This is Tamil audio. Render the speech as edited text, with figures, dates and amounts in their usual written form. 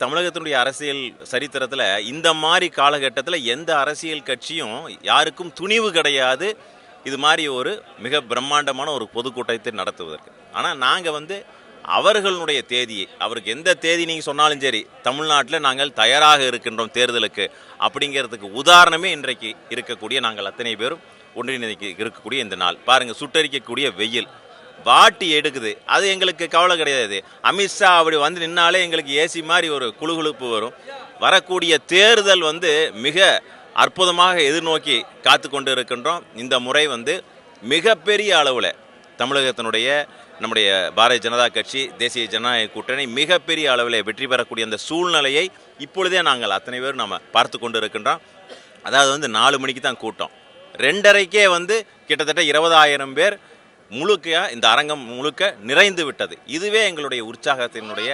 தமிழகத்தினுடைய அரசியல் சரித்திரத்தில் இந்த மாதிரி காலகட்டத்தில் எந்த அரசியல் கட்சியும் யாருக்கும் துணிவு கிடையாது இது மாதிரி ஒரு மிக பிரம்மாண்டமான ஒரு பொதுக்கூட்டத்தை நடத்துவதற்கு. ஆனால் நாங்கள் அவர்களுடைய தேதியை, அவருக்கு எந்த தேதி நீங்கள் சொன்னாலும் சரி, தமிழ்நாட்டில் நாங்கள் தயாராக இருக்கின்றோம் தேர்தலுக்கு அப்படிங்கிறதுக்கு உதாரணமே இன்றைக்கு இருக்கக்கூடிய நாங்கள் அத்தனை பேரும் ஒன்றிணைந்து இருக்கக்கூடிய இந்த நாள். பாருங்கள், சுட்டரிக்கக்கூடிய வெயில் வாட்டி எடுக்குது, அது எங்களுக்கு கவலை கிடையாது. அமித்ஷா அப்படி நின்னாலே எங்களுக்கு ஏசி மாதிரி ஒரு குழுகுழுப்பு வரும். வரக்கூடிய தேர்தல் மிக அற்புதமாக எதிர்நோக்கி காத்து கொண்டு இருக்கின்றோம். இந்த முறை மிகப்பெரிய அளவில் தமிழகத்தினுடைய நம்முடைய பாரதிய ஜனதா கட்சி, தேசிய ஜனநாயக கூட்டணி மிகப்பெரிய அளவில் வெற்றி பெறக்கூடிய அந்த சூழ்நிலையை இப்பொழுதே நாங்கள் அத்தனை பேரும் நம்ம பார்த்து கொண்டு இருக்கின்றோம். அதாவது 4 மணிக்கு தான் கூட்டம், 2:30க்கே கிட்டத்தட்ட 20,000 பேர் முழுக்க இந்த அரங்கம் முழுக்க நிறைந்து விட்டது. இதுவே எங்களுடைய உற்சாகத்தினுடைய